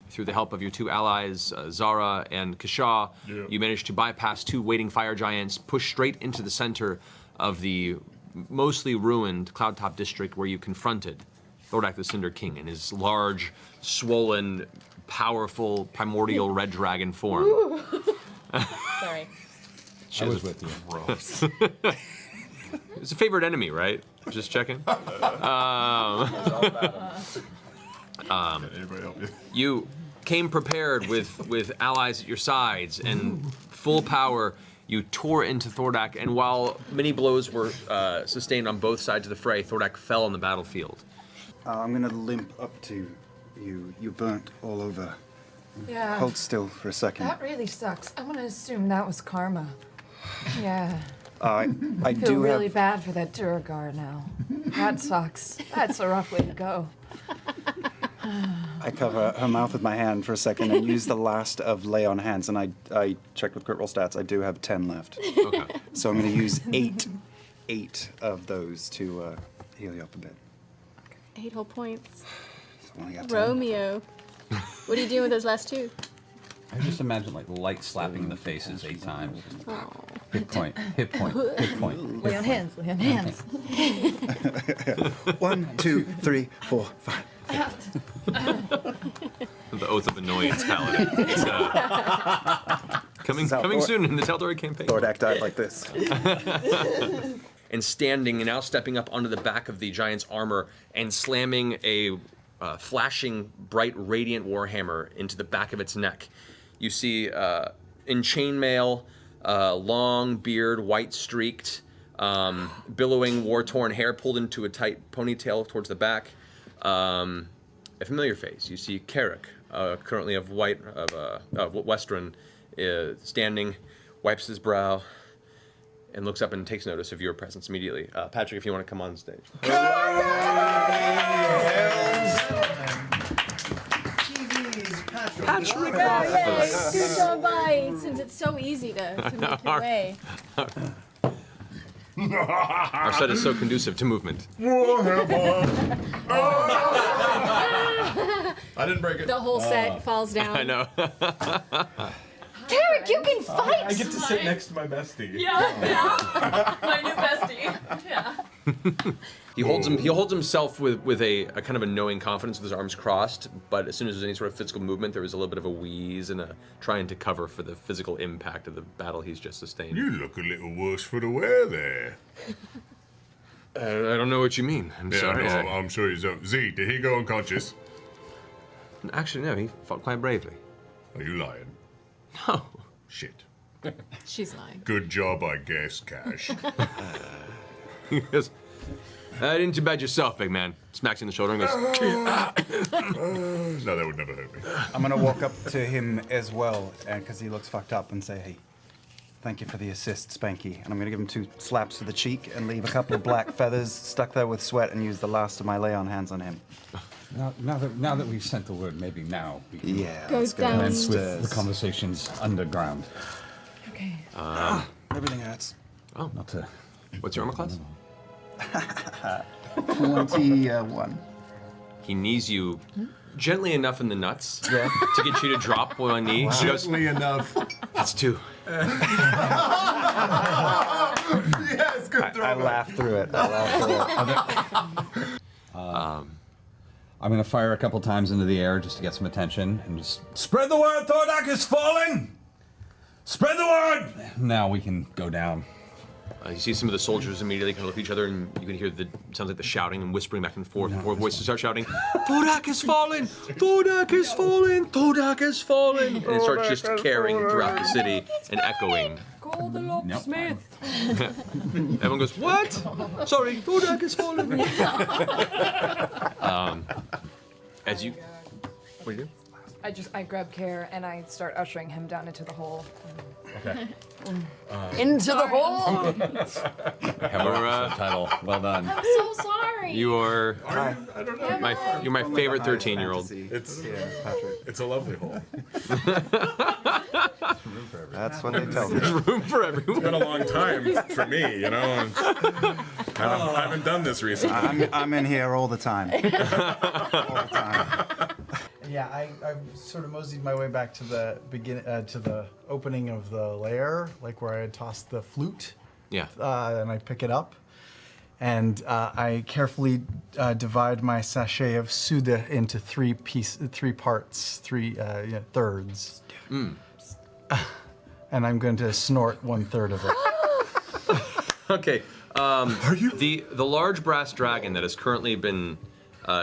through the help of your two allies, Zara and Kashaw, you manage to bypass two waiting fire giants, push straight into the center of the mostly ruined Cloudtop district where you confronted Thordak the Cinder King in his large, swollen, powerful, primordial red dragon form. Sorry. I was with you. Gross. It's a favorite enemy, right? Just checking. You came prepared with allies at your sides and full power. You tore into Thordak, and while many blows were sustained on both sides of the fray, Thordak fell on the battlefield. I'm gonna limp up to you. You burnt all over. Yeah. Hold still for a second. That really sucks. I'm gonna assume that was karma. Yeah. I I feel do really have. bad for that Duragar now. That sucks. That's a rough way to go. I cover her mouth with my hand for a second and use the last of lay on hands. And I checked with crit roll stats. I do have 10 left. Okay. So I'm going to use eight of those to heal you up a bit. 8 whole points. So I only got 10. Romeo. What are you doing with those last 2? I just imagine like light slapping in the faces 8 times. Oh. Hit point, hit point, hit point. Lay on hands, lay on hands. 1, 2, 3, 4, 5. The Oath of Annoyance Paladin. It's, coming soon in the Teldor campaign. Thordak died like this. And standing and now stepping up onto the back of the giant's armor and slamming a flashing, bright, radiant warhammer into the back of its neck. You see in chainmail, long beard, white streaked, billowing, war-torn hair pulled into a tight ponytail towards the back. A familiar face. You see Carrick, currently of Western, standing, wipes his brow, and looks up and takes notice of your presence immediately. Patrick, if you want to come on stage. Patrick Rothfuss. Good job, bye. Since it's so easy to make your way. Our set is so conducive to movement. I didn't break it. The whole set falls down. I know. Carrick, you can fight! I get to sit next to my bestie. Yeah. My new bestie. Yeah. He holds himself with a kind of a knowing confidence with his arms crossed, but as soon as there's any sort of physical movement, there was a little bit of a wheeze and a trying to cover for the physical impact of the battle he's just sustained. You look a little worse for the wear there. I don't know what you mean. I'm sorry. No, I'm sure he's up. Z, did he go unconscious? Actually, no, he fought quite bravely. Are you lying? No. Shit. She's lying. Good job, I guess, Cash. He goes, didn't too bad yourself, big man. Smacks you in the shoulder and goes, No, that would never hurt me. I'm going to walk up to him as well, because he looks fucked up, and say, hey, thank you for the assist, Spanky. And I'm going to give him 2 slaps to the cheek and leave a couple of black feathers stuck there with sweat and use the last of my lay on hands on him. Now that we've sent the word, maybe now we can Go let's down. commence with downstairs. the conversations underground. Okay. Everything hurts. Not to. what's your armor class? 21. He knees you gently enough in the nuts to get you to drop one knee. He goes, Gently enough. that's 2. Yes, good throw. I laugh through it. I'm gonna fire a couple times into the air just to get some attention and just spread the word. Thordak is falling. Spread the word. Now we can go down. You see some of the soldiers immediately kind of look at each other, and you can hear sounds like the shouting and whispering back and forth. Four voices start shouting, "Thordak has fallen! Thordak has fallen! Thordak has fallen!" And it starts just carrying throughout the city and echoing. Call the locksmith. Everyone goes, "What? Sorry, Thordak has fallen." As you, what do you do? I grab Care and I start ushering him down into the hole. Okay. Into the hole! Your, Title. Well done. I'm so sorry. you are I don't know. you're my favorite 13-year-old. It's Patrick. it's a lovely hole. That's what they tell me. There's room for everyone. It's been a long time for me, you know. I haven't done this recently. I'm in here all the time. All the time. Yeah, I've sort of moseyed my way back to the to the opening of the lair, like where I had tossed the flute. Yeah. And I pick it up, and I carefully divide my sachet of Suda into three parts, thirds. And I'm going to snort 1/3 of it. Okay. The large brass dragon that has currently been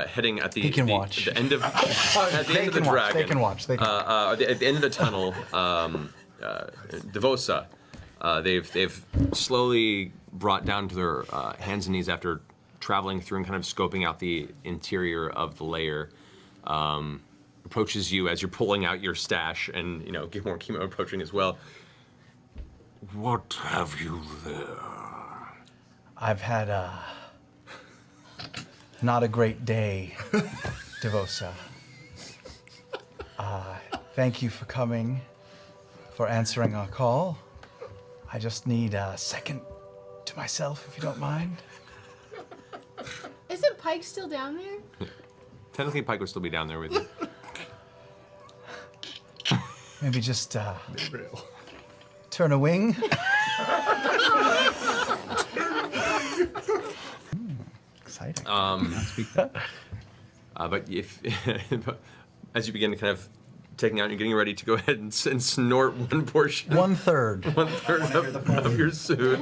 heading at the He can watch. the end of at the end of the can watch, dragon. they can watch, they can at the end of the tunnel, Devosa. They've slowly brought down to their hands and knees after traveling through and kind of scoping out the interior of the lair. Approaches you as you're pulling out your stash, and Gilmore Chemo approaching as well. What have you there? I've had not a great day, Devosa. Thank you for coming, for answering our call. I just need a second to myself, if you don't mind. Isn't Pike still down there? Technically, Pike would still be down there with you. Maybe just turn a wing. Exciting. But if as you begin to kind of taking out, you're getting ready to go ahead and snort one portion. 1/3. 1/3 of your suit.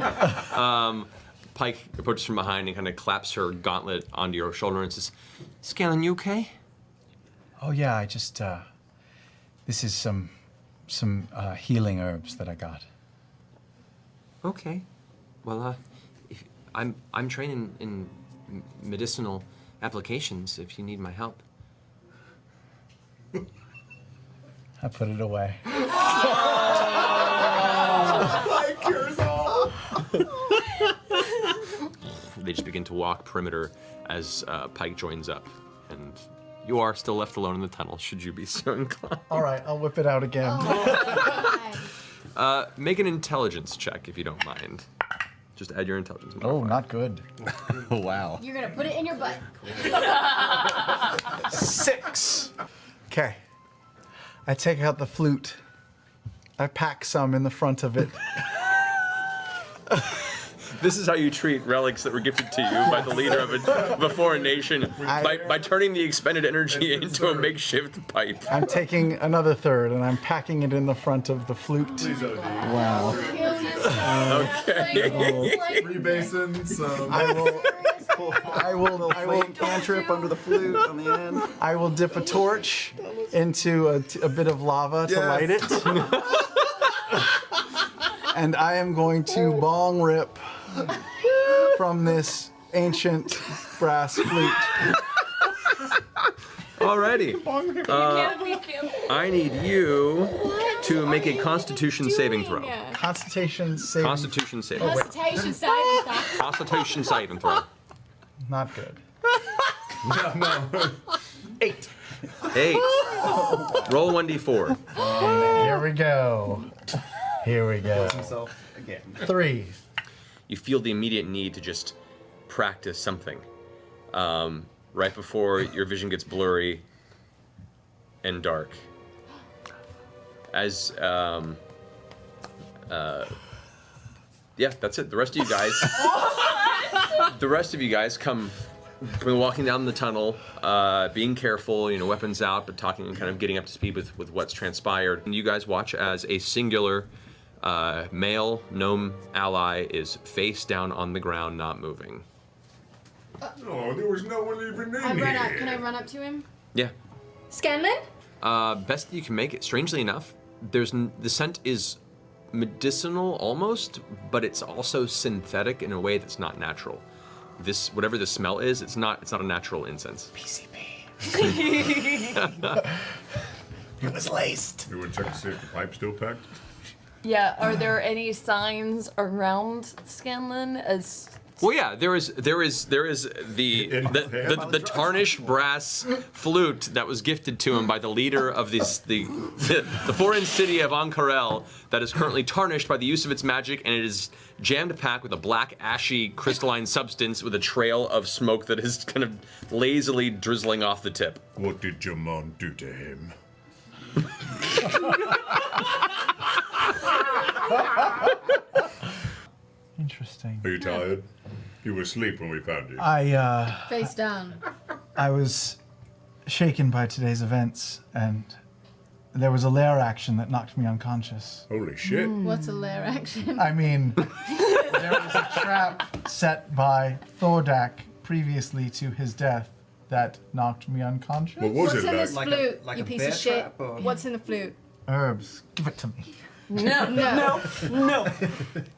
Pike approaches from behind and kind of claps her gauntlet onto your shoulder and says, "Scanlan, you okay?" Oh yeah, I just this is some healing herbs that I got. Okay. Well, I'm trained in medicinal applications. If you need my help. I put it away. They just begin to walk perimeter as Pike joins up, and you are still left alone in the tunnel. Should you be so inclined? All right, I'll whip it out again. Make an intelligence check if you don't mind. Just add your intelligence modifier. Oh, not good. Wow. You're gonna put it in your butt. 6. Okay. I take out the flute. I pack some in the front of it. This is how you treat relics that were gifted to you by the leader of a foreign nation, by turning the expended energy into a makeshift pipe. I'm taking another third and I'm packing it in the front of the flute. Wow. Okay. 3 basins. I will Cantrip under the flute on the end. I will dip a torch into a bit of lava to light it. And I am going to bong rip from this ancient brass flute. Alrighty. I need you to make a Constitution saving throw. Constitution saving. Constitution saving. Constitution side. Constitution saving throw. Not good. 8. 8. Roll 1d4. Here we go. Here we go. Himself again. 3. You feel the immediate need to just practice something. Right before your vision gets blurry and dark. As, yeah, that's it. The rest of you guys come walking down the tunnel, being careful, weapons out, but talking and kind of getting up to speed with what's transpired. And you guys watch as a singular male gnome ally is face down on the ground, not moving. Oh, there was no one even in Can I here. run up to him? Yeah. Scanlan? Best that you can make it. Strangely enough, the scent is medicinal almost, but it's also synthetic in a way that's not natural. Whatever the smell is, it's not a natural incense. PCP. It was laced. You would check to see if the pipe's still packed? Yeah, are there any signs around Scanlan as Well, yeah, there is the tarnished brass flute that was gifted to him by the leader of the foreign city of Ankarel that is currently tarnished by the use of its magic, and it is jammed packed with a black, ashy, crystalline substance with a trail of smoke that is kind of lazily drizzling off the tip. What did Jamon do to him? Interesting. Are you tired? You were asleep when we found you. Face down. I was shaken by today's events, and there was a lair action that knocked me unconscious. Holy shit. What's a lair action? I mean, there was a trap set by Thordak previously to his death that knocked me unconscious. What was What's it in this like? flute, like you a piece bear of shit? trap, or- What's in the flute? Herbs, give it to me. No. No. No.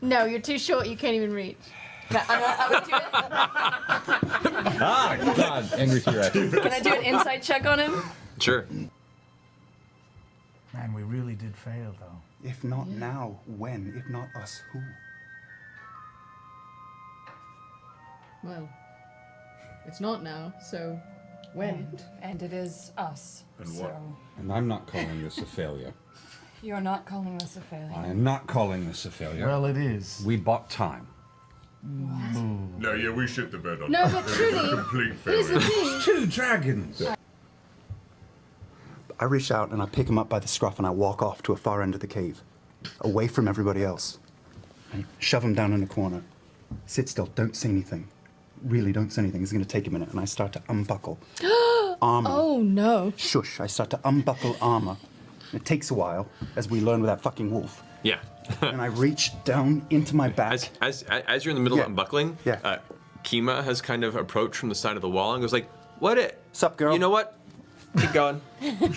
No, you're too short, you can't even reach. Can I would do it. Ah, God, angry T-Rex. Can I do an insight check on him? Sure. Man, we really did fail, though. If not now, when? If not us, who? Well, it's not now, so when? And it is us. And so what? And I'm not calling this a failure. you're not calling this a failure. I am not calling this a failure. Well, it is. We bought time. No, yeah, we shit the bed on No, that. but It was a truly, complete here's the failure. thing. 2 dragons. I reach out and I pick him up by the scruff and I walk off to a far end of the cave, away from everybody else. I shove him down in a corner. Sit still, don't say anything. Really, don't say anything. It's going to take a minute. And I start to unbuckle armor. Oh no. Shush. I start to unbuckle armor. It takes a while, as we learn with that fucking wolf. Yeah. And I reach down into my back. As you're in the middle Yeah. of unbuckling, Yeah. Kima has kind of approached from the side of the wall and goes like, "What it? Sup, girl?" You know what? Keep going." And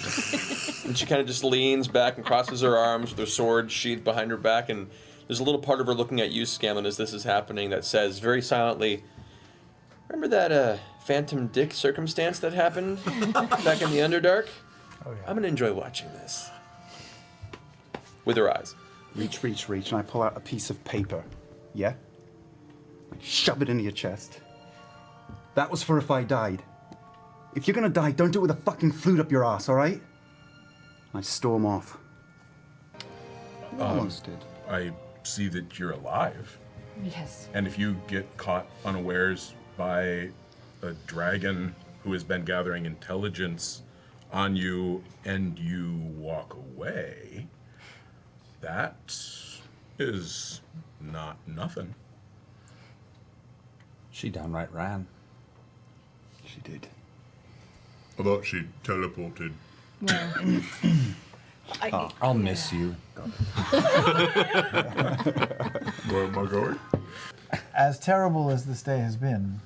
she kind of just leans back and crosses her arms with her sword sheathed behind her back, and there's a little part of her looking at you, Scanlan, as this is happening that says very silently, "Remember that phantom dick circumstance that happened back in the Underdark? Oh, yeah. I'm gonna enjoy watching this." With her eyes. Reach, and I pull out a piece of paper. Yeah? I shove it into your chest. That was for if I died. If you're gonna die, don't do it with a fucking flute up your ass, alright? I storm off. You almost did. I see that you're alive. Yes. And if you get caught unawares by a dragon who has been gathering intelligence on you and you walk away, that is not nothing. She downright ran. She did. I thought she teleported. Well, I'll miss you. Where am I going? As terrible as this day has been,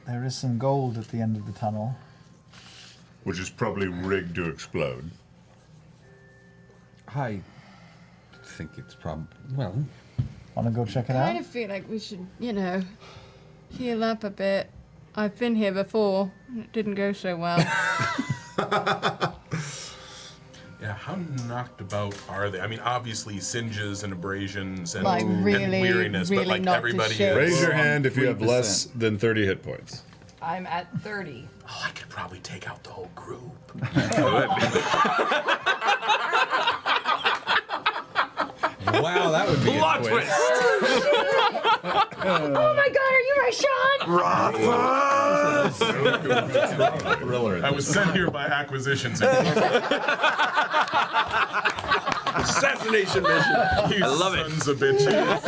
there is some gold at the end of the tunnel. Which is probably rigged to explode. I think it's well, Want to go check it I kind out? of feel like we should, heal up a bit. I've been here before, and it didn't go so well. Yeah, how knocked about are they? I mean, obviously singes and abrasions and, Like, really, and weariness, really but like knocked to everybody shit. is. Raise your hand if you have 3%. less than 30 hit points. I'm at 30. Oh, I could probably take out the whole group. wow, that would be a Plot twist. twist! Oh my god, are you right, Sean? Thriller. I was sent here by acquisitions. Assassination mission. You I love it. sons of bitches.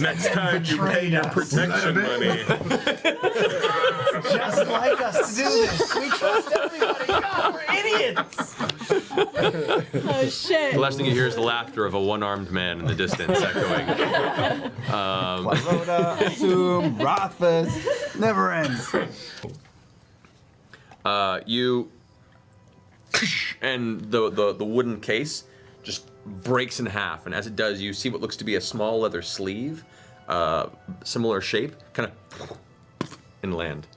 Next time you pay your protection money. Just like us to do this. We trust everybody. God, we're idiots. Oh shit. The last thing you hear is the laughter of a one-armed man in the distance echoing. Rhoda, Assume, Rothfuss, never ends. You and the wooden case just breaks in half, and as it does, you see what looks to be a small leather sleeve, similar shape, kind of and land.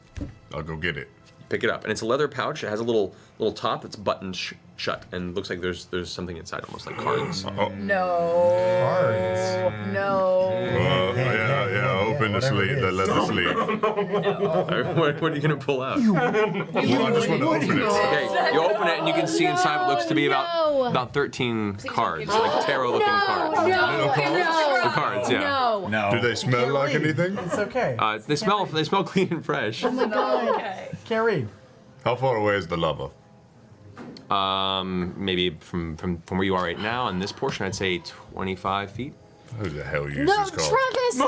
I'll go get it. Pick it up, and it's a leather pouch. It has a little top that's buttoned shut, and looks like there's something inside, almost like cards. Oh. No. No. Yeah, open the sleeve, the leather sleeve. What are you gonna pull out? Well, I just want to open it. Okay, you open it and you can see inside what looks to be about 13 cards, like tarot-looking cards. The cards, yeah. No. Do they smell like anything? It's okay. They smell clean and fresh. Oh my god. Okay. Can't read. How far away is the lover? Maybe from where you are right now, in this portion, I'd say 25 feet. Who the hell uses No, cards? Travis!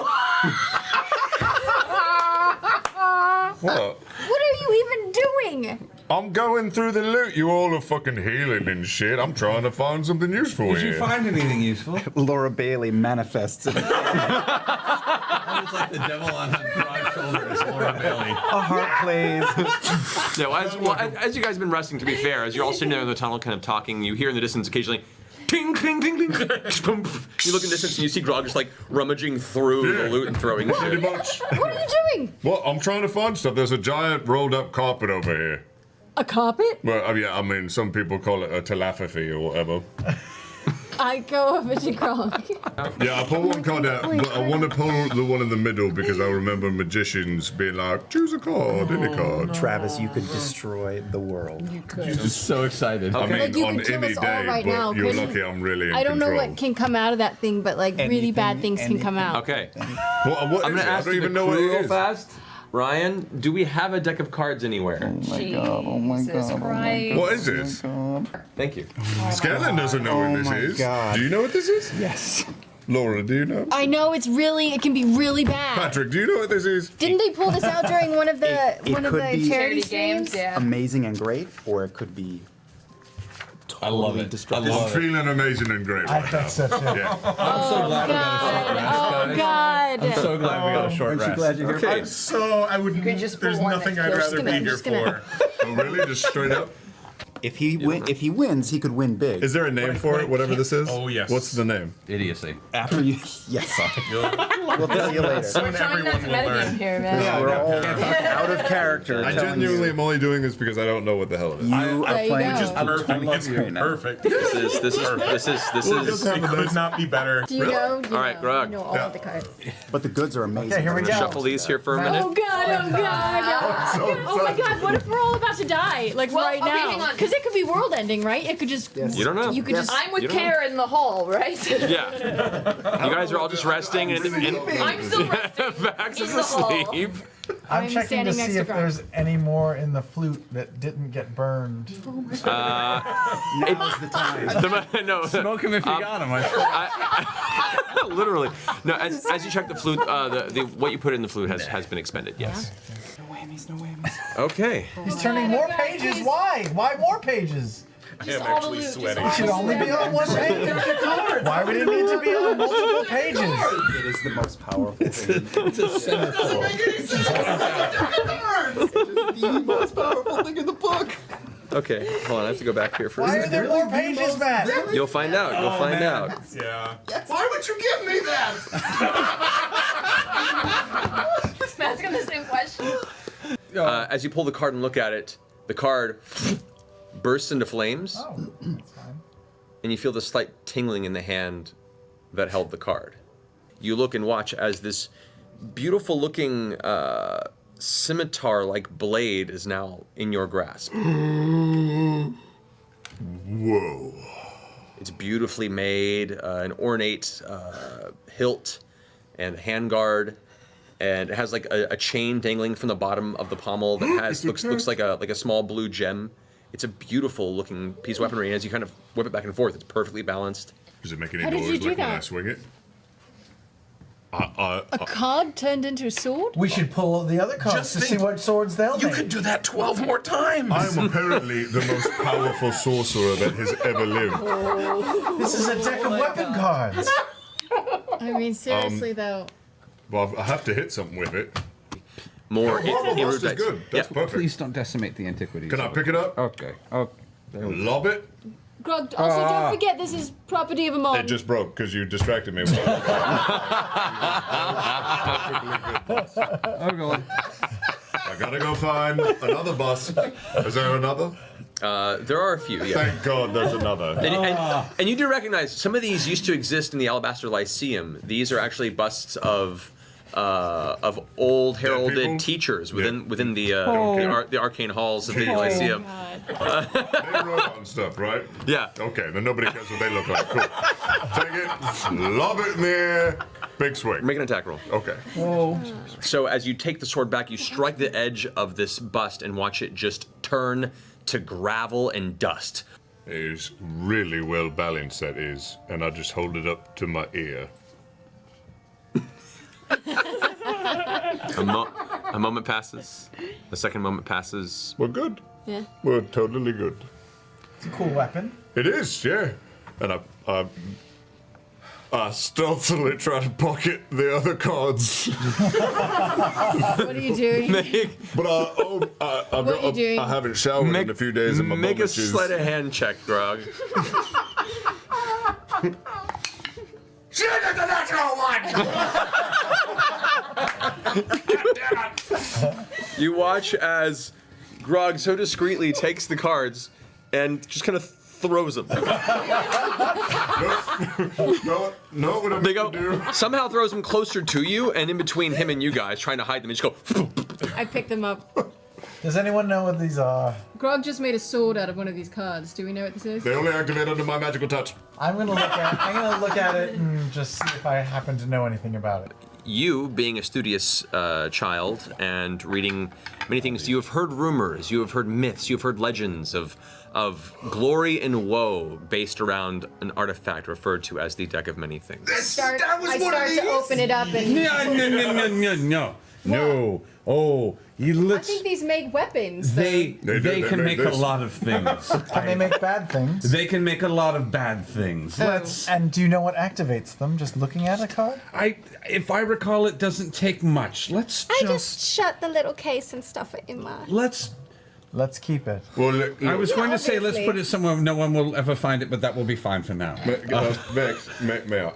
What? What are you even doing? I'm going through the loot. You all are fucking healing and shit. I'm trying to find something useful Did here. you find anything useful? Laura Bailey manifests it. It's like the devil on her broad shoulders, Laura Bailey. A heart plays. No, as you guys have been resting, to be fair, as you're all sitting there in the tunnel kind of talking, you hear in the distance occasionally, ting, ting, ting, ting. You look in the distance and you see Grog just like rummaging through the loot and throwing Pretty shit. much. What are you doing? Well, I'm trying to find stuff. There's a giant rolled up carpet over here. A carpet? Well, yeah, I mean, some people call it a telepathy or whatever. I go over to Grog. Yeah, I pull one card out, but I want to pull the one in the middle because I remember magicians being like, choose a card, any card. Travis, you could destroy the world. I'm so excited. I mean, Like, you on can kill any us all day, right but now, you're couldn't- lucky I'm really in I don't know control. what can come out of that thing, but like really bad things can come out. Okay, What I'm is gonna it? I ask don't you the even know crew what it real is. fast. Ryan, do we have a deck of cards anywhere? Jesus Christ. What is this? Thank you. Scanlan doesn't know what this my is. God. Do you know what this is? Yes. Laura, do you know? I know it can be really bad. Patrick, do you know what this is? Didn't they pull this out during one of the It could be- charity Charity games, streams? yeah. Amazing and great, or it could be I love it. I destructive. I'm love it. feeling amazing and great I right think now. so too. Yeah. I'm so glad we got a short rest, Oh guys. god. I'm so glad we got a short Aren't you rest. glad you're here? Okay. So I would. could just There's pull one nothing that I'd kills rather be here for. Oh, really? Just straight up? If he wins, he could win big. Is there a name for it, whatever this is? Oh, yes. What's the name? Idiocy. After you, yes, son. We'll see you later. Soon We're trying not to everyone will learn. metagame here, man. We're all out of character. I telling genuinely you. am only doing this because I don't know what the hell it is. You There are you playing go. just Perfect. love It's you right now. perfect. This is. It could not be better. Do you know? All right, Grog. You know all of the cards. But the goods are amazing. Okay, here we I'm go. gonna Shuffle these here for a minute. Oh god, oh god. Oh my god, what if we're all about to die? Like Well, right okay, now? hang on. Because it could be world ending, right? It could just. Yes. You don't know. You could Yes. just. I'm with You don't know. Kara in the hall, right? Yeah. You guys are all just resting and I'm still resting. Vax is in the hall. asleep. I'm I'm checking to standing next see to if Grog. there's any more in the flute that didn't get burned. Now's the time. No. Smoke him if you got him. Literally. No, as you check the flute, what you put in the flute has been expended, yes. No whammies, no whammies. Okay. He's turning more pages. Why? Why more pages? I am all the actually loot, just sweating. all It should only be on one page. Why would it need to be on multiple pages? It is the most powerful thing. It's a centerfold. The most powerful thing in the book. Okay, hold on, I have to go back here for a Why are second. there more pages, Matt? You'll find out, you'll find out. Yeah. Why would you give me that? Matt's got the same question. As you pull the card and look at it, the card bursts into flames, Oh, that's fine. and you feel the slight tingling in the hand that held the card. You look and watch as this beautiful looking scimitar-like blade is now in your grasp. Whoa. It's beautifully made, an ornate hilt and handguard, and it has like a chain dangling from the bottom of the pommel that has looks like a small blue gem. It's a beautiful looking piece of weaponry, and as you kind of whip it back and forth, it's perfectly balanced. Does it make any How did you noise do like when I that? swing it? A card turned into a sword? We should pull the other cards Just to see think, what swords they'll You make. could do that 12 more times. I am apparently the most powerful sorcerer that has ever lived. This is a deck of weapon cards. I mean, seriously though. Well, I have to hit something with it. More This is good. That's perfect. Please don't decimate the antiquities. Can I pick it up? Okay. Oh, there we go. Lob it? Grog, also don't forget this is property of a mod. It just broke because you distracted me. I'm going. I gotta go find another bus. Is there another? There are a few, yeah. Thank God there's another. And you do recognize some of these used to exist in the Alabaster Lyceum. These are actually busts of old heralded people? teachers within the arcane halls of the Lyceum. They wrote on stuff, right? Yeah. Okay, then nobody cares what they look like. Cool. Take it, lob it in the air, big swing. Make an attack roll. Okay. So as you take the sword back, you strike the edge of this bust and watch it just turn to gravel and dust. It is really well balanced, that is, and I just hold it up to my ear. A moment passes. A second moment passes. We're good. Yeah. We're totally good. It's a cool weapon. It is, yeah. And I stealthily try to pocket the other cards. What are you doing? But What are you doing? I haven't showered in a few days and my Make a moment is... sleight of hand check, Grog. Shit, it's a natural one! You watch as Grog so discreetly takes the cards and just kind of throws them. No, what I'm They gonna go, do. somehow throws them closer to you, and in between him and you guys, trying to hide them, and just go. I picked them up. Does anyone know what these are? Grog just made a sword out of one of these cards. Do we know what this is? They only activate under my magical touch. I'm gonna look at it and just see if I happen to know anything about it. You, being a studious child and reading many things, you have heard rumors, you have heard myths, you have heard legends of glory and woe based around an artifact referred to as the Deck of Many Things. I start to open it up and No. Oh, I think these make weapons. they do, can they make make a this. lot of things. Can they make bad things? They can make a lot of bad things. And do you know what activates them? Just looking at a card? If I recall, it doesn't take much. Let's I just shut the little case and stuff it in my. Let's keep it. Well, look, I was going to say let's obviously. put it somewhere no one will ever find it, but that will be fine for now. Max, may I?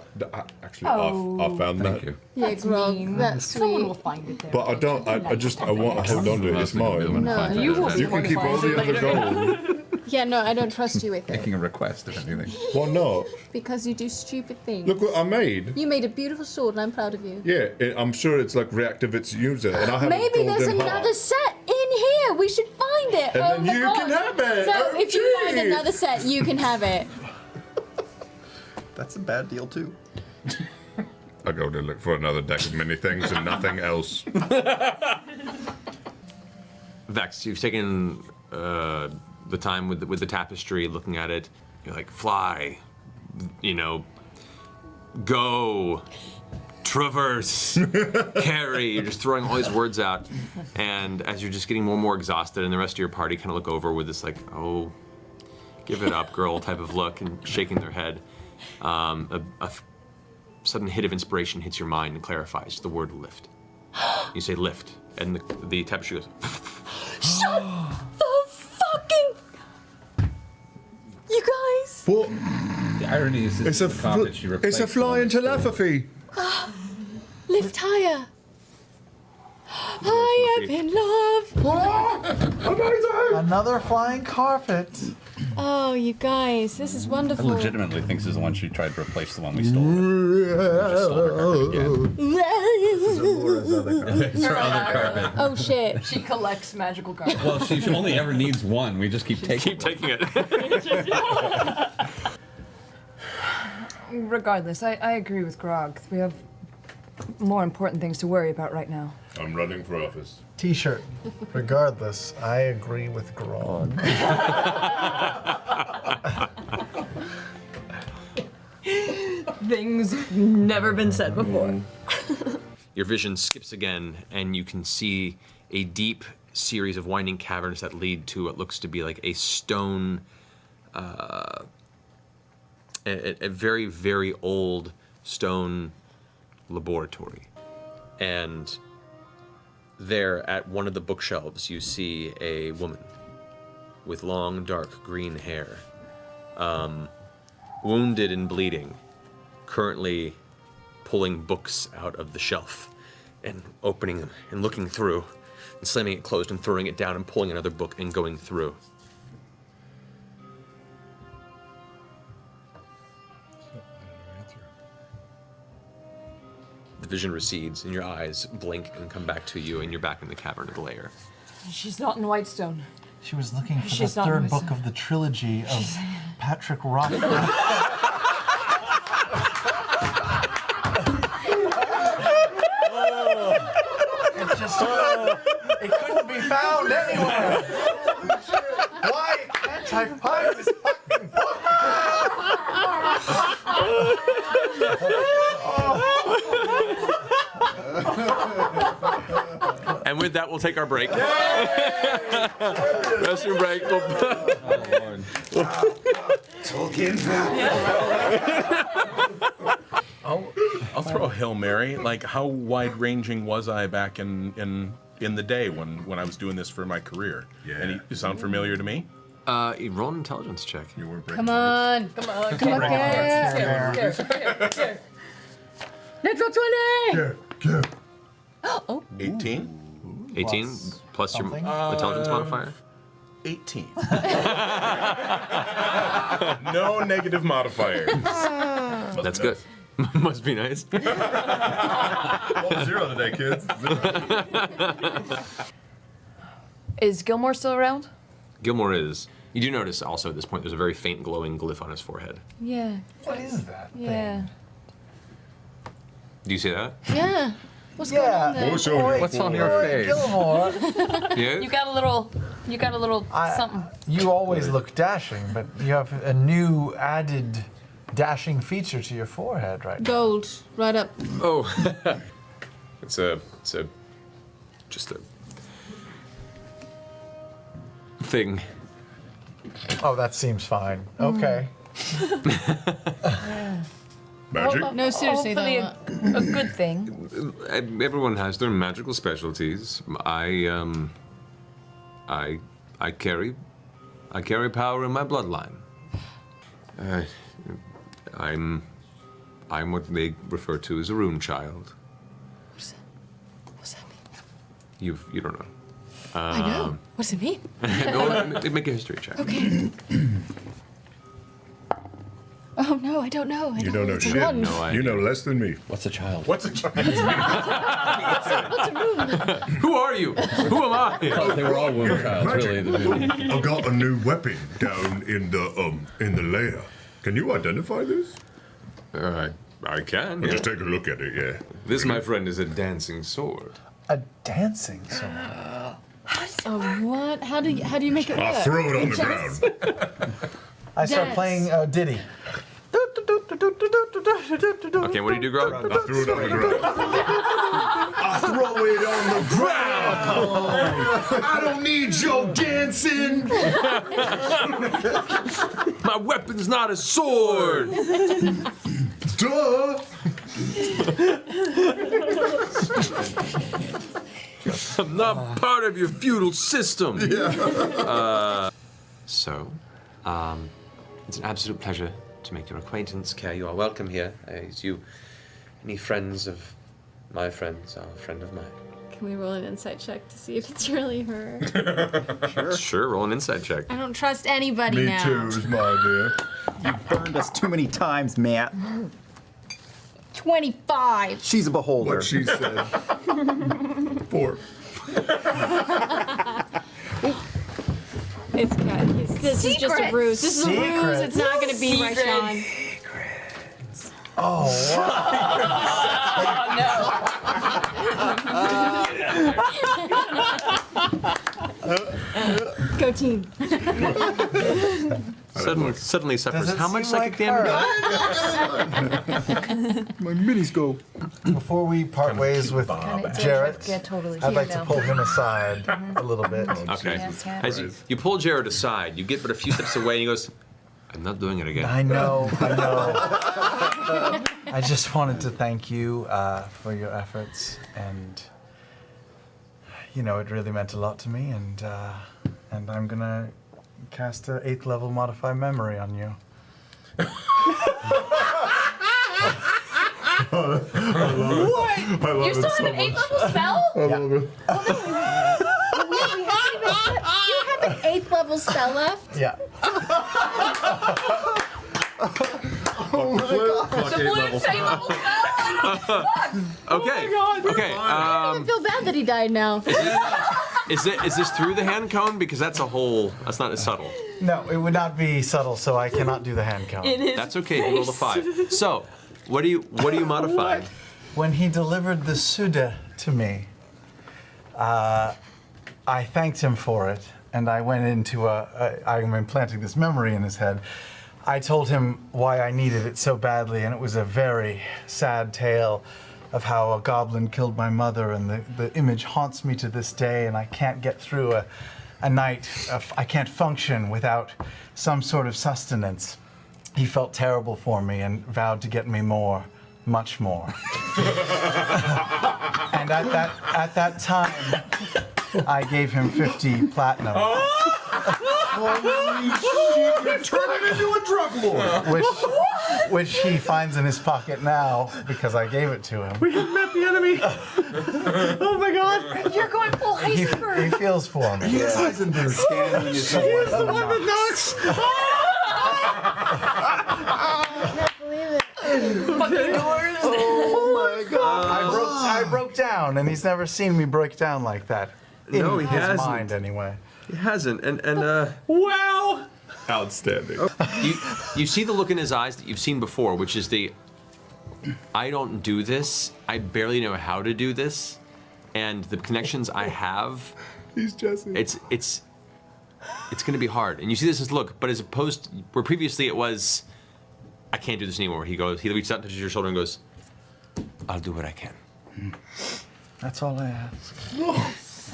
Actually, I found Thank that. you. Yeah, Grog, that's Someone will sweet. find it there. But I don't. I want to hold on to it. It's mine. No, You will You can keep all the other gold. yeah, no, I don't trust you with it Making a request, if anything. Why not? because you do stupid things. Look what I made. You made a beautiful sword, and I'm proud of you. Yeah, I'm sure it's like reactivates user, and I have Maybe a golden there's heart. another set in here. We should find it. And oh then my you God. can have it. No, Oh, if you find gee. another set, you can have it. That's a bad deal too. I go to look for another deck of many things and nothing else. Vex, you've taken the time with the tapestry, looking at it. You're like, fly, go, traverse, carry. You're just throwing all these words out, and as you're just getting more and more exhausted, and the rest of your party kind of look over with this like, oh, give it up, girl type of look, and shaking their head. A sudden hit of inspiration hits your mind and clarifies the word lift. You say lift, and the tapestry goes. Shut the fucking. You guys. What? The irony is It's a the carpet she replaced flying on the telepathy. Lift higher. I am in love. Another flying carpet. Oh, you guys, this is I wonderful. legitimately thinks is the one she tried to replace the one we stole. Just stole her carpet again. It's her other carpet. Oh shit. She collects magical cards. Well, she only ever needs one. We just keep taking Keep taking it. Regardless, I agree with Grog. We have more important things to worry about right now. I'm running for office. T-shirt. Regardless, I agree with Grog. Things never been said before. Your vision skips again, and you can see a deep series of winding caverns that lead to what looks to be like a stone, a very, very old stone laboratory. And there at one of the bookshelves, you see a woman with long, dark green hair, wounded and bleeding, currently pulling books out of the shelf and opening them and looking through and slamming it closed and throwing it down and pulling another book and going through. vision recedes, and your eyes blink and come back to you, and you're back in the cavern of the lair. She's not in Whitestone. She was looking for She's the not third missing. book of the trilogy of Patrick Rothfuss. It couldn't be found anywhere. Why can't I find this fucking book? And with that, we'll take our break. Restroom break. I'll throw a Hail Mary. Like, how wide-ranging was I back in the day when I was doing this for my career? Yeah. Any sound familiar to me? Roll an intelligence check. You were Come on. Come on, Come on, Here, Kat. here. Natural 20! 18? 18 plus your something? intelligence modifier? 18. No negative modifiers. That's good. Must be nice. Well, 0 today, kids. 0. Is Gilmore still around? Gilmore is. You do notice also at this point there's a very faint glowing glyph on his forehead. Yeah. What is that Yeah. Do you see that? Yeah. What's going on there? What's on What's on your face? Gilmore, Yeah? You got a little something. you always look dashing, but you have a new added dashing feature to your forehead right now. Gold, right up. Oh. It's just a thing. Oh, that seems fine. Okay. Magic? No, seriously, Hopefully though. a good thing. Everyone has their magical specialties. I carry power in my bloodline. I'm what they refer to as a rune child. What's that mean? You don't know. I know. What does it mean? No, make a history check. Okay. Oh no, I don't know. You don't know It's a shit. one. No You know less than me. What's a child? What's a child? What's a rune? Who are you? Who am I? They were all womb childs, really. I got a new weapon down in the lair. Can you identify this? I can. Just Yeah. take a look at it, yeah. This, my friend, is a dancing sword. A dancing sword. What? How do you make it work? I'll throw it on the ground. I start Dance. playing Diddy. Okay, what do you do, Grog? I threw it on the ground. I throw it on the ground. I don't need your dancing. My weapon's not a sword. Duh. I'm not part of your feudal system. Yeah. So, it's an absolute pleasure to make your acquaintance, Care. You are welcome here. As you, any friends of my friends are a friend of mine. Can we roll an insight check to see if it's really her? Sure, roll an insight check. I don't trust anybody Me now. too is my idea. You've burned us too many times, Matt. 25. She's a beholder. What she said. 4. It's good. This is just a ruse. This is a ruse. Secrets. It's not going to be right, Sean. Oh, Go team. Suddenly suffers Does it how much seem psychic like damage? My minis go. Before we part ways with Jarrett, Yeah, totally. I'd like to pull him aside a little bit. Okay. Yes, yeah. As you pull Jared aside, you get but a few steps away, and he goes, "I'm not doing it again." I know. I just wanted to thank you for your efforts, and it really meant a lot to me. And I'm gonna cast an 8th level modify memory on you. What? You still have an 8th level spell? I love it. You have an 8th level spell left? Yeah. The blue 8th level spell? Okay. Okay. I feel bad that he died now. Is this through the hand cone? Because that's not as subtle. No, it would not be subtle, so I cannot do the hand count. That's okay. You rolled a 5. So, what do you modify? When he delivered the Suda to me, I thanked him for it, and I went into I'm implanting this memory in his head. I told him why I needed it so badly, and it was a very sad tale of how a goblin killed my mother, and the image haunts me to this day, and I can't get through a night. I can't function without some sort of sustenance. He felt terrible for me and vowed to get me more, much more. And at that time, I gave him 50 platinum. Holy shit, you're turning into a drug lord! Which he finds in his pocket now because I gave it to him. We have met the enemy. Oh my god. You're going full He Heisenberg. feels for me. He is Heisenberg. Scanlan is He is the one that knocks. Fucking doors. Oh my god. I broke down, and he's never seen me break down like that. In No, he his hasn't. mind, anyway. He hasn't. And Wow. Outstanding. you see the look in his eyes that you've seen before, which is I don't do this. I barely know how to do this, and the connections I have. He's Jesse. It's going to be hard. And you see this as look, but as opposed where previously it was, I can't do this anymore. He reaches out, touches your shoulder, and goes, I'll do what I can. That's all I ask.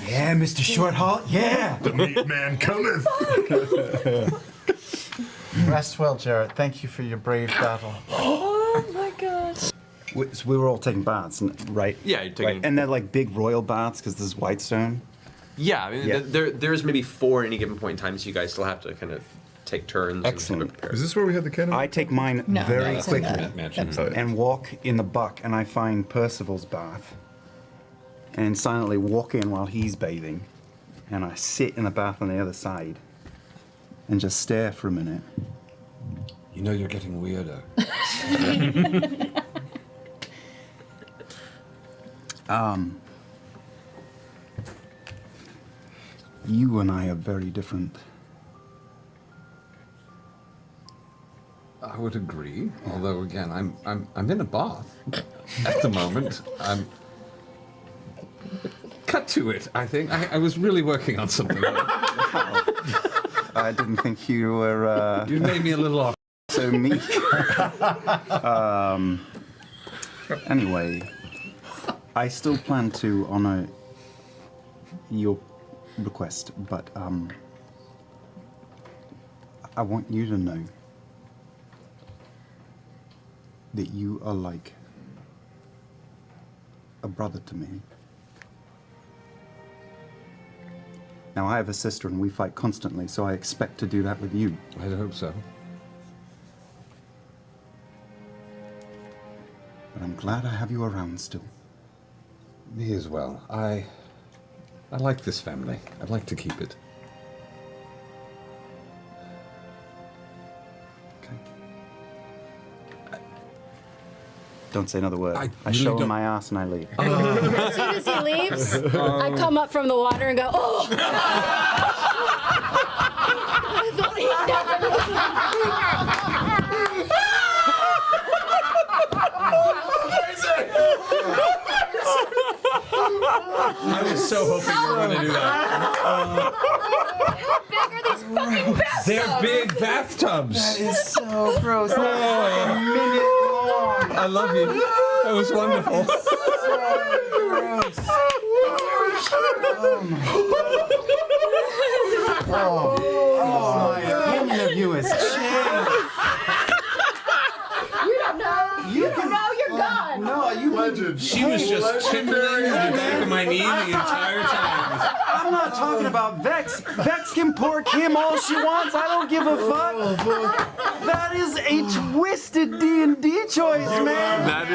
Yeah, Mr. Shorthalt, yeah! The meat man cometh. Rest well, Jarrett. Thank you for your brave battle. Oh my god. We were all taking baths, right? Yeah, you're taking. Right. And they're like big royal baths because this is Whitestone. Yeah, I mean, Yeah. there's maybe 4 at any given point in time, so you guys still have to kind of take turns. Excellent. And prepare. Is this where we had the cannon? I take mine No, very that's quickly okay. and walk in the buck, and I find Percival's bath and silently walk in while he's bathing, and I sit in the bath on the other side and just stare for a minute. You know you're getting weirder. You and I are very different. I would agree. Although again, I'm in a bath at the moment. Cut to it. I think I was really working on something. I didn't think you were You made me a little off. so meek. Anyway, I still plan to honor your request, but I want you to know that you are like a brother to me. Now, I have a sister and we fight constantly, so I expect to do that with you. I hope so. But I'm glad I have you around still. Me as well. I like this family. I'd like to keep it. Okay. Don't say another word. I I really show him don't- my ass and I leave. As soon as he leaves, I come up from the water and go, oh! I thought he'd I was so hoping you were going to do that. How big are these fucking bathtubs? They're big bathtubs. That is so gross. I love you. That was wonderful. My opinion of you has changed. You don't know. You don't know. You're gone. No, you Legend. She was just tickling the back of my knee the entire time. I'm not talking about Vex. Vex can pork him all she wants. I don't give a fuck. That is a twisted D&D choice, man. That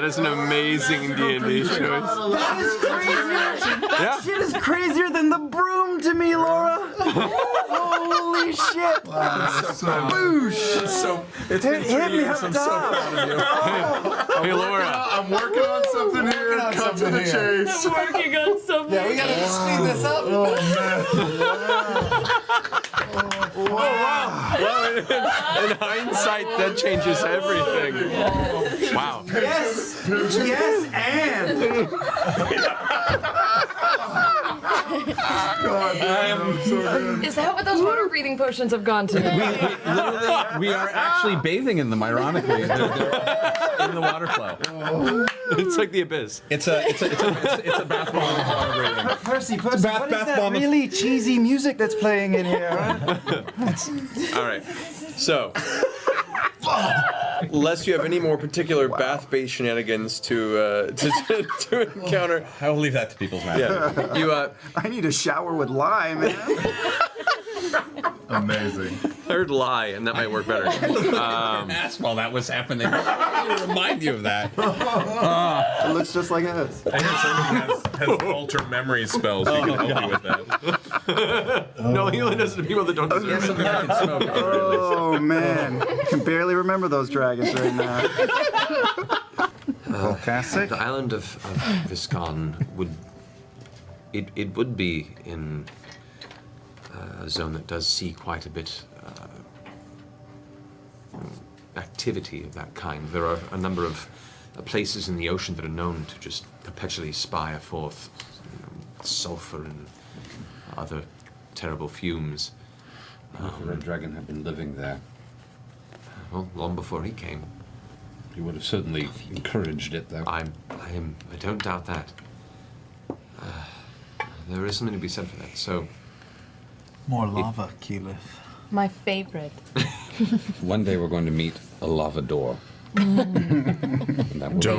is an amazing D&D choice. That is crazier. That shit is crazier than the broom to me, Laura. Holy Holy shit! It's been 3 years. I'm so proud of you. Hey, Laura. I'm working on something here. Cut to the chase. I'm working on something. Yeah, we gotta speed this up. Well, in hindsight, that changes everything. Wow. Yes! Yes, and! God damn, I'm so good. Is that what those water breathing potions have gone to? We are actually bathing in them, ironically. They're in the water flow. It's like the abyss. It's a bath bomb of water breathing. Percy, what is that really cheesy music that's playing in here? All right. So, unless you have any more particular bath-based shenanigans to encounter, I will leave that to people's magic. yeah, you I need a shower with lime, man. Amazing. heard lie, and that might work better. While that was happening, to remind you of that. It looks just like us. I hear somebody has alter memory spells. You can help me with that. No, he only does it to people that don't deserve it. Oh man, I can barely remember those dragons right now. Fantastic. The island of Viscon would it would be in a zone that does see quite a bit activity of that kind. There are a number of places in the ocean that are known to just perpetually spire forth sulfur and other terrible fumes. The Red Dragon had been living there. Well, long before he came. He would have certainly encouraged it, though. I don't doubt that. There is something to be said for that. So, More lava, Keyleth. My favorite. One day we're going to meet a lava door. Don't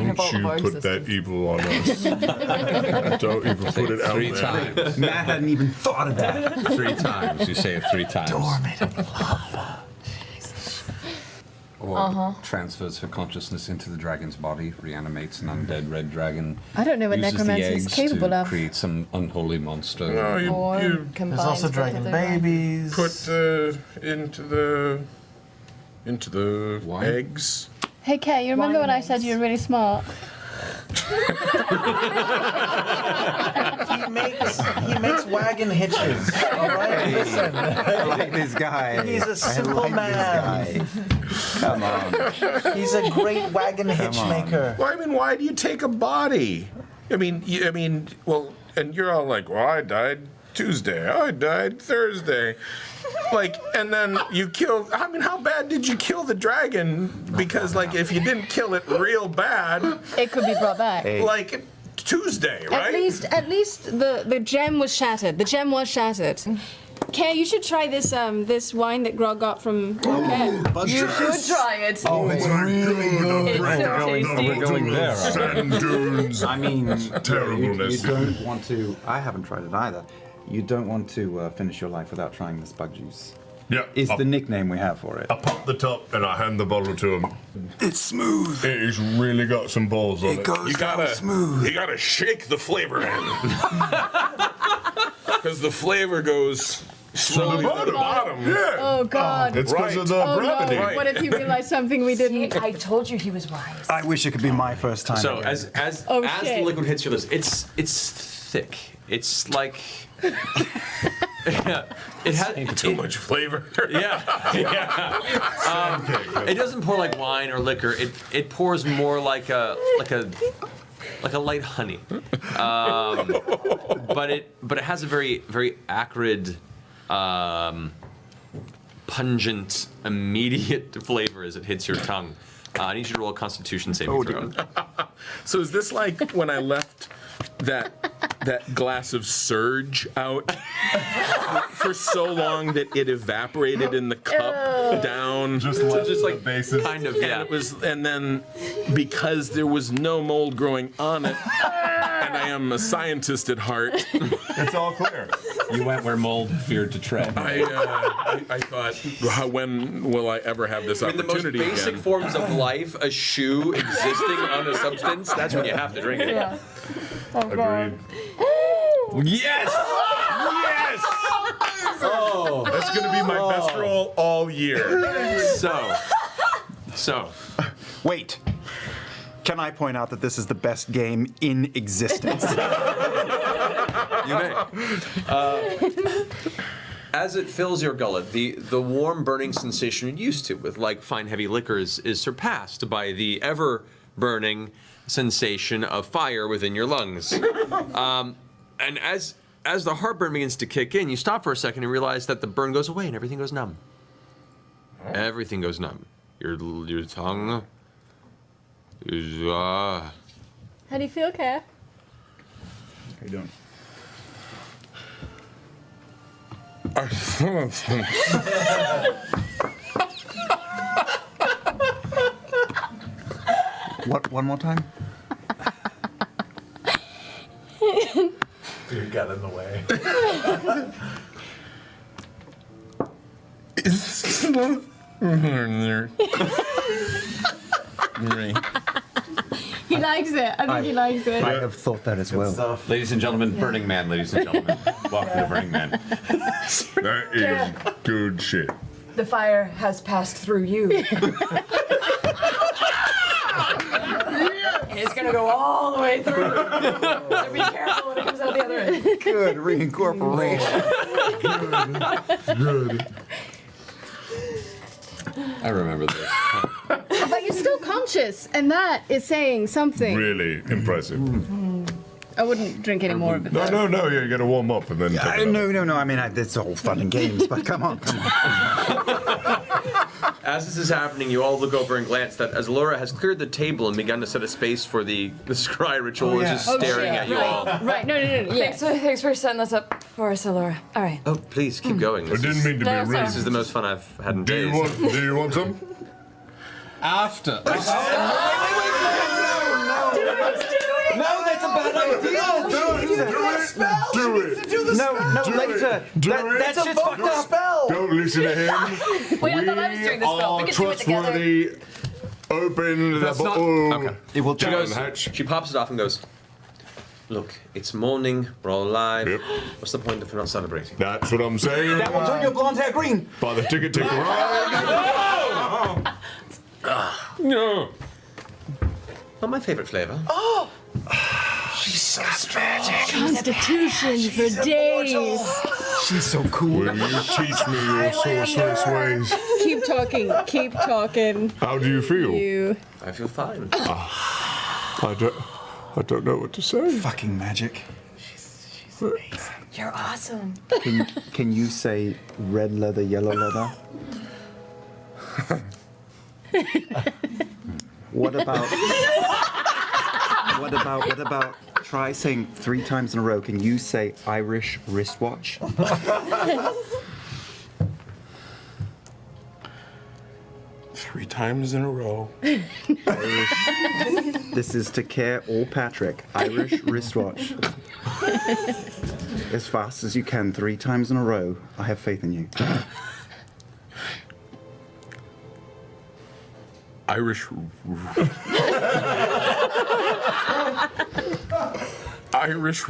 you put that evil on us. Don't even put it out Three there. times. Matt hadn't even thought of that. 3 times. You say it 3 times. Door made of lava. Or transfers her consciousness into the dragon's body, reanimates an undead red dragon. I don't know what uses the necromancy is eggs capable to of. create some unholy monster. No, Or you combines There's also both dragon of their- babies. put into the Why? eggs. Hey, Kay, you remember when I said you were really smart? He makes wagon hitches. All right, listen. I like this guy. He's a simple I like man. this guy. Come on. He's a great wagon hitch maker. Well, I mean, why do you take a body? I mean, well, and you're all like, well, I died Tuesday. I died Thursday. Like, and then you killed. I mean, how bad did you kill the dragon? Because, like, if you didn't kill it real bad, It could be brought back. like Tuesday, right? At least the gem was shattered. The gem was shattered. Kay, you should try this this wine that Grog got from Kay. You should try it. Oh, it's really good. It's so tasty. We're going there. Sand dunes. I mean, Terribleness. You don't want to. I haven't tried it either. You don't want to finish your life without trying this bug juice. Yeah. Is the nickname we have for it. I pop the top and I hand the bottle to him. It's smooth. It has really got some balls on it. goes down smooth. You gotta shake the flavor in. Because the flavor goes slowly to the bottom. Yeah. Oh God. It's because of the Oh gravity. no! What if he realized something we didn't? I told you he was wise. I wish it could be my first time. So again. as Oh, the shit. liquid hits your lips, it's thick. It's like yeah, it has Too much flavor. Yeah. It doesn't pour like wine or liquor. It pours more like a light honey. But it has a very acrid, pungent, immediate flavor as it hits your tongue. I need you to roll a Constitution saving throw. So is this like when I left that glass of surge out for so long that it evaporated in the cup down? Just like basis. Kind of, And yeah. it was, and then because there was no mold growing on it, and I am a scientist at heart, It's all clear. You went where mold feared to tread. I thought, when will I ever have this In the most opportunity basic again? forms of life, a shoe existing on a substance, that's when you have to drink it. Yeah. Agreed. Yes! Yes! Oh, That's going to be my best roll all year. So. Wait. Can I point out that this is the best game in existence? You may. As it fills your gullet, the warm burning sensation you're used to with like fine heavy liquors is surpassed by the ever burning sensation of fire within your lungs. And as the heartburn begins to kick in, you stop for a second and realize that the burn goes away and everything goes numb. Everything goes numb. Your tongue is How do you feel, Care? How you doing? What? One more time? You got in the way. He likes it. I think he likes it. I have thought that as well. Ladies and gentlemen, Burning Man, ladies and gentlemen. Welcome to Burning Man. That is good shit. The fire has passed through you. And it's gonna go all the way through. So be careful when it comes out the other end. Good reincorporation. Good. I remember this. But you're still conscious, and that is saying something. Really impressive. I wouldn't drink any more of it. No, yeah, you gotta warm up and then take it No, I mean, it's all fun and games, but come on. As this is happening, you all look over and glance that as Laura has cleared the table and begun to set a space for the scry ritual, is just staring at you all. Right, no. Yeah. Thanks for setting this up for us, Laura. All right. Oh, please keep going. I didn't mean to be rude. This is the most fun I've had in Do days. you want some? After. No, that's a bad idea. Do it. No, later. That shit's fucked up. Don't listen to him. Wait, I thought I was doing the spell. We can do it together. Trustworthy. Open the bottle. Okay. It will She pops it off and goes, look, it's morning, we're all alive. Yep. What's the point if we're not celebrating? That's what I'm saying. That one's on your blonde hair green. By the ticket right. No. Not my favorite flavor. Oh! She's so magic. Constitution for days. She's so cool. Will you teach me your sorceress ways? Keep talking. How do you feel? I feel fine. I don't know what to say. Fucking magic. She's amazing. You're awesome. Can you say red leather, yellow leather? What about try saying 3 times in a row? Can you say Irish wristwatch? 3 times in a row. Irish. This is to Care or Patrick. Irish wristwatch. As fast as you can, 3 times in a row. I have faith in you. Irish. Irish.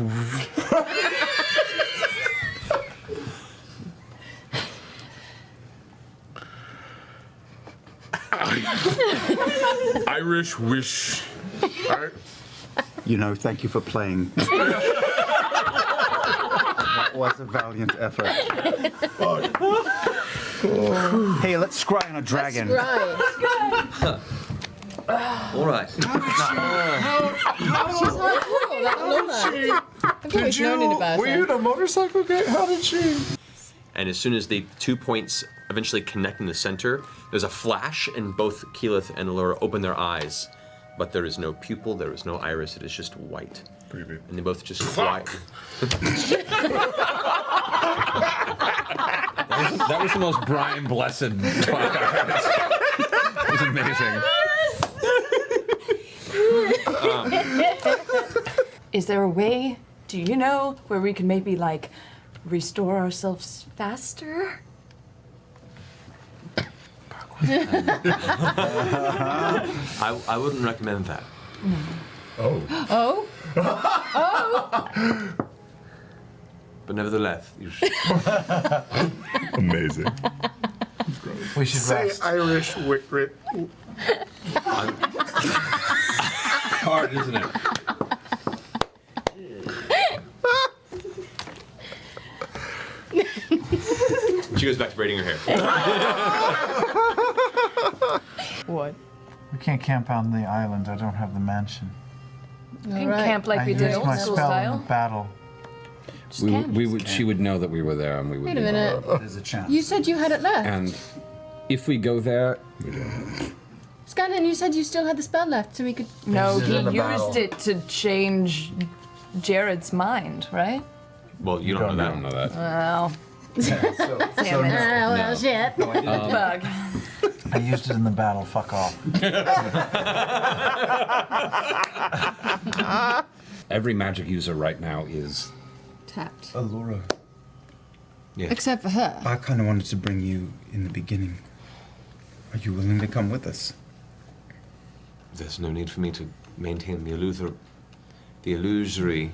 Irish wish. You know, thank you for playing. That was a valiant effort. Hey, let's scry on a dragon. All right. She's hardcore, that Laura. I've always known about Were you in a motorcycle game? How did she? And as soon as the 2 points eventually connect in the center, there's a flash, and both Keyleth and Laura open their eyes. But there is no pupil, there is no iris, it is just white. Creepy. And they both just fly. That was the most Brian Blessed fuck I've heard. It was amazing. Is there a way, do you know, where we can maybe, like, restore ourselves faster? I wouldn't recommend that. Oh? But nevertheless, you should. Amazing. We should Say rest. Irish. Hard, isn't it? She goes back to braiding her hair. What? We can't camp on the island. I don't have the mansion. You can camp like I we did used my old school spell in style. the battle. She would know that we were there, and we would. Wait a minute. There's a chance. You said you had it left. And if we go there, Scanlan, you said you still had the spell left, so we could. No, Used it he in the battle. used it to change Jared's mind, right? Well, you don't know I that. don't know that. Well, So, damn it. Well, shit. Bug. I used it in the battle. Fuck off. Every magic user right now is. Tapped. Allura, Except for her. I kind of wanted to bring you in the beginning. Are you willing to come with us? There's no need for me to maintain the illusory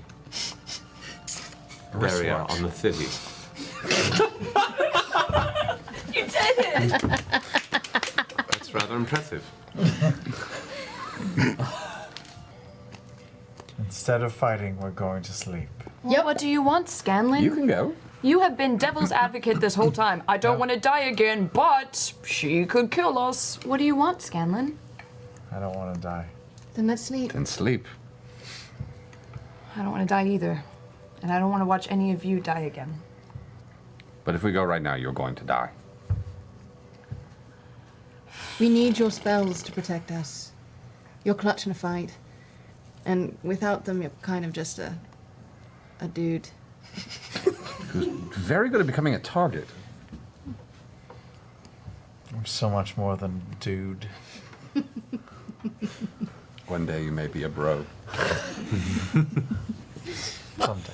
barrier on the city. You did it! That's rather impressive. Instead of fighting, we're going to sleep. Well, what do you want, Scanlan? You can go. You have been devil's advocate this whole time. I don't want to die again, but she could kill us. What do you want, Scanlan? I don't want to die. Then let's sleep. And sleep. I don't want to die either. And I don't want to watch any of you die again. But if we go right now, you're going to die. We need your spells to protect us. You're clutch in a fight. And without them, you're kind of just a dude. Who's very good at becoming a target. I'm so much more than dude. One day you may be a bro. Someday.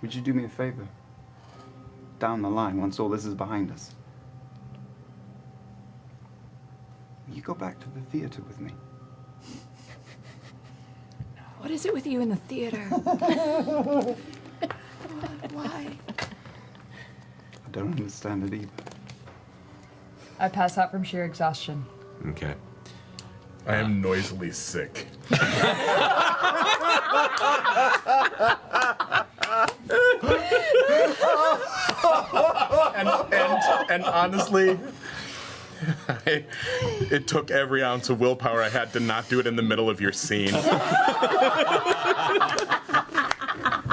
Would you do me a favor? Down the line, once all this is behind us. Will you go back to the theater with me? What is it with you in the theater? Why? I don't understand it either. I pass out from sheer exhaustion. Okay. I am noisily sick. and honestly, it took every ounce of willpower I had to not do it in the middle of your scene.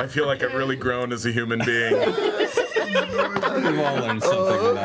I feel like I've really grown as a human being. We've all learned something tonight.